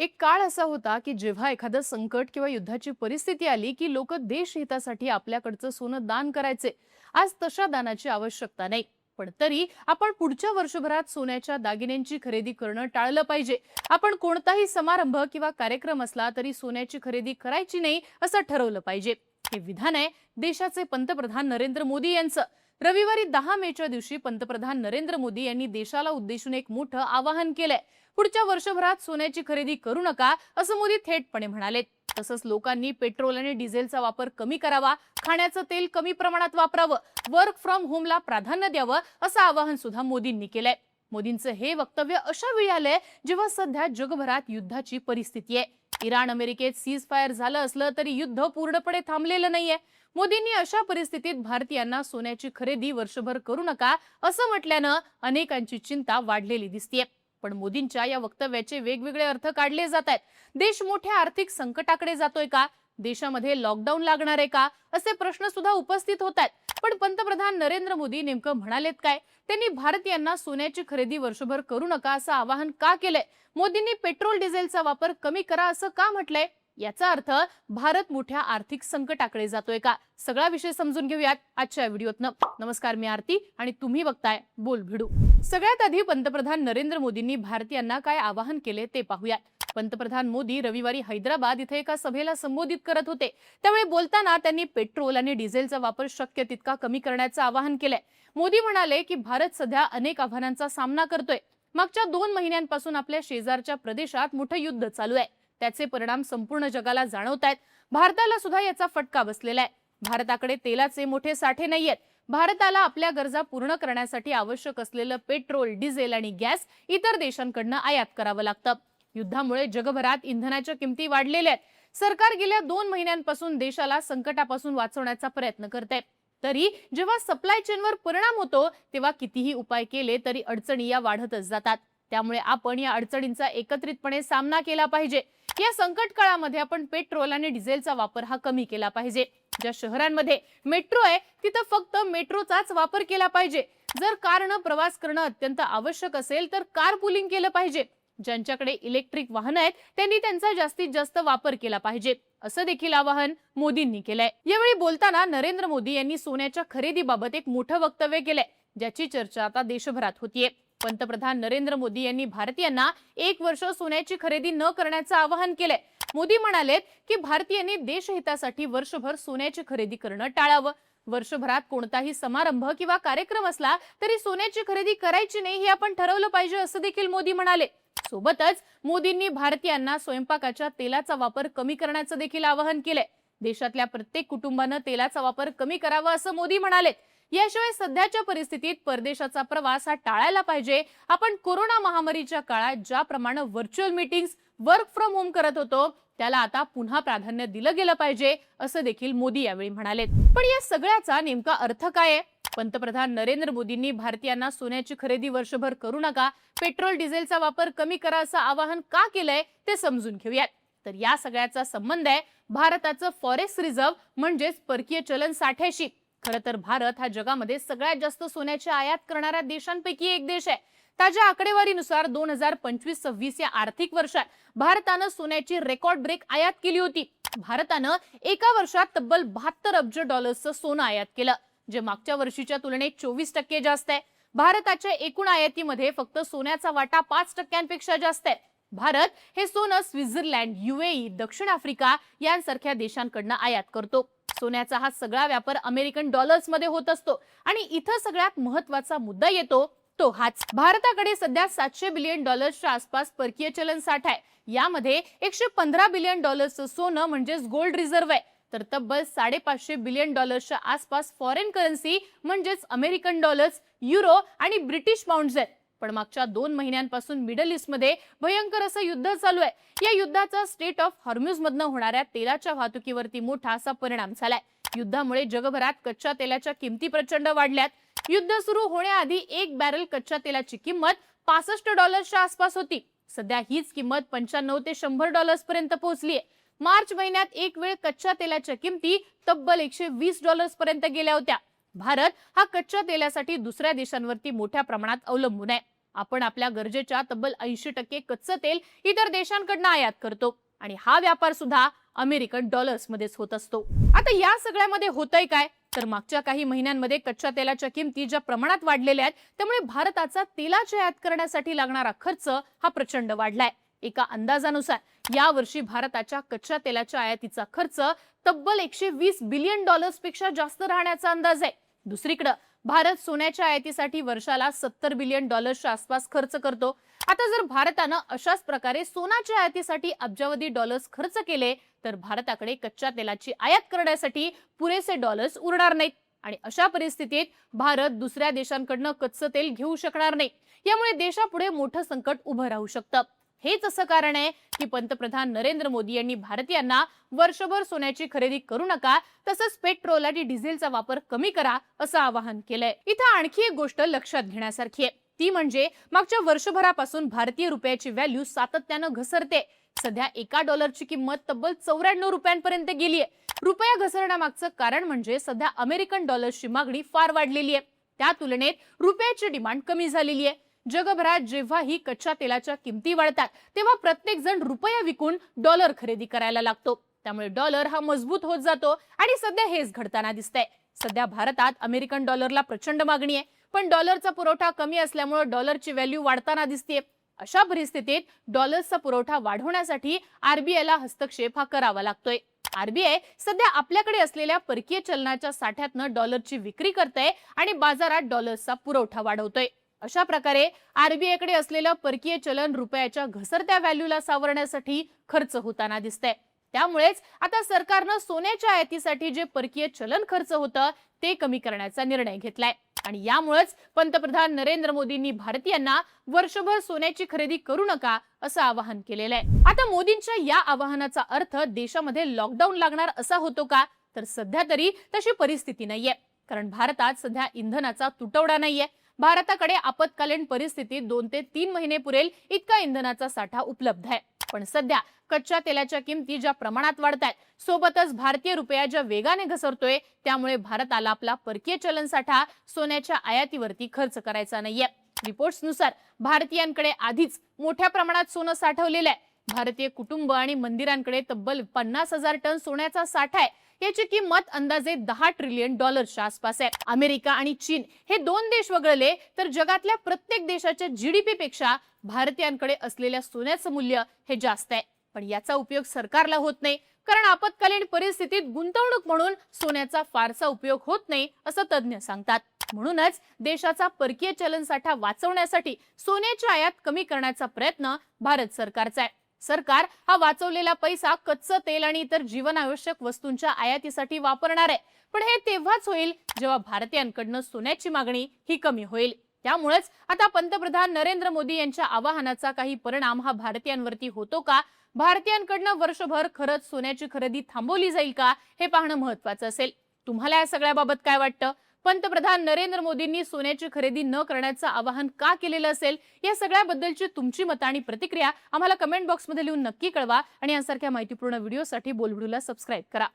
एक काळ असा होता की जेव्हा एखादं संकट किंवा युद्धाची परिस्थिती आली की लोक देशहितासाठी आपल्याकडचं सोनं दान करायचे. आज तशा दानाची आवश्यकता नाही. पण तरी आपण पुढच्या वर्षभरात सोन्याच्या दागिन्यांची खरेदी करणं टाळलं पाहिजे. आपण कोणताही समारंभ किंवा कार्यक्रम असला तरी सोन्याची खरेदी करायची नाही असं ठरवलं पाहिजे. हे विधान आहे देशाचे पंतप्रधान नरेंद्र मोदी यांचं. रविवारी 10 मेच्या दिवशी पंतप्रधान नरेंद्र मोदी यांनी देशाला उद्देशून एक मोठं आवाहन केलंय. पुढच्या वर्षभरात सोन्याची खरेदी करू नका असं मोदी थेटपणे म्हणाले. तसंच लोकांनी पेट्रोल आणि डिझेलचा वापर कमी करावा, खाण्याचं तेल कमी प्रमाणात वापरावं, वर्क फ्रॉम होमला प्राधान्य द्यावं असं आवाहन सुद्धा मोदींनी केलंय. मोदींचं हे वक्तव्य अशा वेळी आलंय जेव्हा सध्या जगभरात युद्धाची परिस्थिती आहे. इराण अमेरिकेत सीज फायर झालं असलं तरी युद्ध पूर्णपणे थांबलेलं नाहीये. मोदींनी अशा परिस्थितीत भारतीयांना सोन्याची खरेदी वर्षभर करू नका असं म्हटल्यानं अनेकांची चिंता वाढलेली दिसतेय. पण मोदींच्या या वक्तव्याचे वेगवेगळे अर्थ काढले जात आहेत. देश मोठ्या आर्थिक संकटाकडे जातोय का? देशामध्ये लॉकडाऊन लागणार आहे का? असे प्रश्न सुद्धा उपस्थित होत आहेत. पण पंतप्रधान नरेंद्र मोदी नेमकं म्हणालेत काय? त्यांनी भारतीयांना सोन्याची खरेदी वर्षभर करू नका असं आवाहन का केलंय? मोदींनी पेट्रोल डिझेलचा वापर कमी करा असं का म्हटलंय? याचा अर्थ भारत मोठ्या आर्थिक संकटाकडे जातोय का? सगळा विषय समजून घेऊयात आजच्या व्हिडिओतनं. नमस्कार, मी आरती आणि तुम्ही बघताय बोल भिडू. सगळ्यात आधी पंतप्रधान नरेंद्र मोदींनी भारतीयांना काय आवाहन केले ते पाहूयात. पंतप्रधान मोदी रविवारी हैदराबाद इथे एका सभेला संबोधित करत होते. त्यावेळी बोलताना त्यांनी पेट्रोल आणि डिझेलचा वापर शक्य तितका कमी करण्याचं आवाहन केलंय. मोदी म्हणाले की भारत सध्या अनेक आव्हानांचा सामना करतोय. मागच्या 2 महिन्यांपासून आपल्या शेजारच्या प्रदेशात मोठं युद्ध चालू आहे. त्याचे परिणाम संपूर्ण जगाला जाणवत आहेत. भारताला सुद्धा याचा फटका बसलेला आहे. भारताकडे तेलाचे मोठे साठे नाहीयेत. भारताला आपल्या गरजा पूर्ण करण्यासाठी आवश्यक असलेलं पेट्रोल, डिझेल आणि गॅस इतर देशांकडून आयात करावं लागतं. युद्धामुळे जगभरात इंधनाच्या किमती वाढलेल्या आहेत. सरकार गेल्या 2 महिन्यांपासून देशाला संकटापासून वाचवण्याचा प्रयत्न करते. तरी जेव्हा सप्लाय चेनवर परिणाम होतो तेव्हा कितीही उपाय केले तरी अडचणी या वाढतच जातात. त्यामुळे आपण या अडचणींचा एकत्रितपणे सामना केला पाहिजे. या संकट काळामध्ये आपण पेट्रोल आणि डिझेलचा वापर हा कमी केला पाहिजे. ज्या शहरांमध्ये मेट्रो आहे तिथं फक्त मेट्रोचाच वापर केला पाहिजे. जर कारनं प्रवास करणं अत्यंत आवश्यक असेल तर कार पुलिंग केलं पाहिजे. ज्यांच्याकडे इलेक्ट्रिक वाहन आहेत त्यांनी त्यांचा जास्तीत जास्त वापर केला पाहिजे असं देखील आवाहन मोदींनी केलंय. यावेळी बोलताना नरेंद्र मोदी यांनी सोन्याच्या खरेदीबाबत एक मोठं वक्तव्य केलंय, ज्याची चर्चा आता देशभरात होतीये. पंतप्रधान नरेंद्र मोदी यांनी भारतीयांना 1 वर्ष सोन्याची खरेदी न करण्याचं आवाहन केलंय. मोदी म्हणालेत की भारतीयांनी देशहितासाठी वर्षभर सोन्याची खरेदी करणं टाळावं. वर्षभरात कोणताही समारंभ किंवा कार्यक्रम असला तरी सोन्याची खरेदी करायची नाही हे आपण ठरवलं पाहिजे असं देखील मोदी म्हणाले. सोबतच मोदींनी भारतीयांना स्वयंपाकाच्या तेलाचा वापर कमी करण्याचं देखील आवाहन केलंय. देशातल्या प्रत्येक कुटुंबानं तेलाचा वापर कमी करावा असं मोदी म्हणाले. याशिवाय सध्याच्या परिस्थितीत परदेशाचा प्रवास हा टाळायला पाहिजे. आपण कोरोना महामारीच्या काळात ज्याप्रमाणे virtual meetings, work from home करत होतो त्याला आता पुन्हा प्राधान्य दिलं गेलं पाहिजे असं देखील मोदी यावेळी म्हणाले. पण या सगळ्याचा नेमका अर्थ काय आहे? पंतप्रधान नरेंद्र मोदींनी भारतीयांना सोन्याची खरेदी वर्षभर करू नका, पेट्रोल डिझेलचा वापर कमी करा असं आवाहन का केलंय ते समजून घेऊयात. तर या सगळ्याचा संबंध आहे भारताचं फॉरेक्स रिझर्व्ह म्हणजेच परकीय चलन साठ्याशी. खरं तर भारत हा जगामध्ये सगळ्यात जास्त सोन्याची आयात करणाऱ्या देशांपैकी एक देश आहे. ताज्या आकडेवारीनुसार 2025-26 या आर्थिक वर्षात भारतानं सोन्याची रेकॉर्ड ब्रेक आयात केली होती. भारतानं एका वर्षात तब्बल 72 अब्ज डॉलर्सचं सोनं आयात केलं, जे मागच्या वर्षीच्या तुलनेत 24% जास्त आहे. भारताच्या एकूण आयातीमध्ये फक्त सोन्याचा वाटा 5% जास्त आहे. भारत हे सोनं स्वित्झर्लंड, UAE, दक्षिण आफ्रिका यांसारख्या देशांकडून आयात करतो. सोन्याचा हा सगळा व्यापार अमेरिकन डॉलर्समध्ये होत असतो आणि इथं सगळ्यात महत्त्वाचा मुद्दा येतो तो हाच. भारताकडे सध्या $700 बिलियन आसपास परकीय चलन साठा आहे. यामध्ये $115 बिलियन सोनं म्हणजेच गोल्ड रिझर्व्ह आहे. तर तब्बल $550 बिलियन आसपास फॉरेन करन्सी म्हणजेच अमेरिकन डॉलर्स, युरो आणि ब्रिटिश पाउंड्स आहेत. पण मागच्या 2 महिन्यांपासून मिडल ईस्टमध्ये भयंकर असं युद्ध चालू आहे. या युद्धाचा स्ट्रेट ऑफ हॉर्म्यूज मधनं होणाऱ्या तेलाच्या वाहतुकीवरती मोठा असा परिणाम झालाय. युद्धामुळे जगभरात कच्च्या तेलाच्या किमती प्रचंड वाढल्यात. युद्ध सुरू होण्याआधी 1 बॅरल कच्च्या तेलाची किंमत $65 आसपास होती. सध्या हीच किंमत $95 ते $100 पर्यंत पोहोचली आहे. मार्च महिन्यात एक वेळ कच्च्या तेलाच्या किमती तब्बल $120 पर्यंत गेल्या होत्या. भारत हा कच्च्या तेलासाठी दुसऱ्या देशांवरती मोठ्या प्रमाणात अवलंबून आहे. आपण आपल्या गरजेच्या तब्बल 80% कच्चं तेल इतर देशांकडून आयात करतो आणि हा व्यापार सुद्धा अमेरिकन डॉलर्समध्येच होत असतो। आता या सगळ्यामध्ये होतंय काय, तर मागच्या काही महिन्यांमध्ये कच्च्या तेलाच्या किमती ज्या प्रमाणात वाढलेल्या आहेत त्यामुळे भारताचा तेलाची आयात करण्यासाठी लागणारा खर्च हा प्रचंड वाढलाय। एका अंदाजानुसार यावर्षी भारताच्या कच्च्या तेलाच्या आयातीचा खर्च तब्बल 120 बिलियन डॉलर्सपेक्षा जास्त राहण्याचा अंदाज आहे। दुसरीकडे भारत सोन्याच्या आयातीसाठी वर्षाला 70 बिलियन डॉलर्सच्या आसपास खर्च करतो। आता जर भारतानं अशाच प्रकारे सोन्याच्या आयातीसाठी अब्जावधी डॉलर्स खर्च केले तर भारताकडे कच्च्या तेलाची आयात करण्यासाठी पुरेसे डॉलर्स उरणार नाहीत आणि अशा परिस्थितीत भारत दुसऱ्या देशांकडून कच्चं तेल घेऊ शकणार नाही। यामुळे देशापुढे मोठं संकट उभं राहू शकतं। हेच असं कारण आहे की पंतप्रधान नरेंद्र मोदी यांनी भारतीयांना वर्षभर सोन्याची खरेदी करू नका, तसंच पेट्रोल आणि डिझेलचा वापर कमी करा असं आवाहन केलंय। इथं आणखी एक गोष्ट लक्षात घेण्यासारखी आहे, ती म्हणजे मागच्या वर्षभरापासून भारतीय रुपयाची व्हॅल्यू सातत्यानं घसरते। सध्या एका डॉलरची किंमत तब्बल 94 रुपयांपर्यंत गेलीय। रुपया घसरण्यामागचं कारण म्हणजे सध्या अमेरिकन डॉलर्सची मागणी फार वाढलेली आहे, त्या तुलनेत रुपयाची डिमांड कमी झालेली आहे। जगभरात जेव्हाही कच्च्या तेलाच्या किमती वाढतात तेव्हा प्रत्येक जण रुपया विकून डॉलर खरेदी करायला लागतो, त्यामुळे डॉलर हा मजबूत होत जातो आणि सध्या हेच घडताना दिसतंय। सध्या भारतात अमेरिकन डॉलरला प्रचंड मागणी आहे, पण डॉलरचा पुरवठा कमी असल्यामुळे डॉलरची व्हॅल्यू वाढताना दिसते। अशा परिस्थितीत डॉलर्सचा पुरवठा वाढवण्यासाठी आरबीआयला हस्तक्षेप हा करावा लागतोय। आरबीआय सध्या आपल्याकडे असलेल्या परकीय चलनाच्या साठ्यातनं डॉलरची विक्री करतंय आणि बाजारात डॉलर्सचा पुरवठा वाढवतोय। अशा प्रकारे आरबीआय कडे असलेलं परकीय चलन रुपयाच्या घसरत्या व्हॅल्यूला सावरण्यासाठी खर्च होताना दिसतंय। त्यामुळेच आता सरकारनं सोन्याच्या आयातीसाठी जे परकीय चलन खर्च होतं ते कमी करण्याचा निर्णय घेतलाय आणि यामुळेच पंतप्रधान नरेंद्र मोदींनी भारतीयांना वर्षभर सोन्याची खरेदी करू नका असं आवाहन केलेलं आहे। आता मोदींच्या या आवाहनाचा अर्थ देशामध्ये लॉकडाऊन लागणार असा होतो का, तर सध्या तरी तशी परिस्थिती नाहीये, कारण भारतात सध्या इंधनाचा तुटवडा नाहीये। भारताकडे आपत्कालीन परिस्थितीत 2 ते 3 महिने पुरेल इतका इंधनाचा साठा उपलब्ध आहे। पण सध्या कच्च्या तेलाच्या किमती ज्या प्रमाणात वाढतायत, सोबतच भारतीय रुपया ज्या वेगाने घसरतोय, त्यामुळे भारताला आपला परकीय चलन साठा सोन्याच्या आयातीवरती खर्च करायचा नाहीये। रिपोर्ट्सनुसार भारतीयांकडे आधीच मोठ्या प्रमाणात सोनं साठवलेलं आहे। भारतीय कुटुंब आणि मंदिरांकडे तब्बल 50,000 टन सोन्याचा साठा आहे। याची किंमत अंदाजे 10 ट्रिलियन डॉलर्सच्या आसपास आहे। अमेरिका आणि चीन हे 2 देश वगळले तर जगातल्या प्रत्येक देशाच्या जीडीपी पेक्षा भारतीयांकडे असलेल्या सोन्याचं मूल्य हे जास्त आहे। पण याचा उपयोग सरकारला होत नाही, कारण आपत्कालीन परिस्थितीत गुंतवणूक म्हणून सोन्याचा फारसा उपयोग होत नाही असं तज्ञ सांगतात। म्हणूनच देशाचा परकीय चलन साठा वाचवण्यासाठी सोन्याची आयात कमी करण्याचा प्रयत्न भारत सरकारचा आहे। सरकार हा वाचवलेला पैसा कच्चं तेल आणि इतर जीवनावश्यक वस्तूंच्या आयातीसाठी वापरणार आहे, पण हे तेव्हाच होईल जेव्हा भारतीयांकडून सोन्याची मागणी ही कमी होईल। त्यामुळेच आता पंतप्रधान नरेंद्र मोदी यांच्या आवाहनाचा काही परिणाम हा भारतीयांवरती होतो का, भारतीयांकडून वर्षभर खरंच सोन्याची खरेदी थांबवली जाईल का, हे पाहणं महत्त्वाचं असेल। तुम्हाला या सगळ्याबाबत काय वाटतं? पंतप्रधान नरेंद्र मोदींनी सोन्याची खरेदी न करण्याचं आवाहन का केलेलं असेल? या सगळ्याबद्दलची तुमची मतं आणि प्रतिक्रिया आम्हाला कमेंट बॉक्समध्ये लिहून नक्की कळवा आणि यासारख्या माहितीपूर्ण व्हिडिओसाठी बोलबिडूला सबस्क्राईब करा।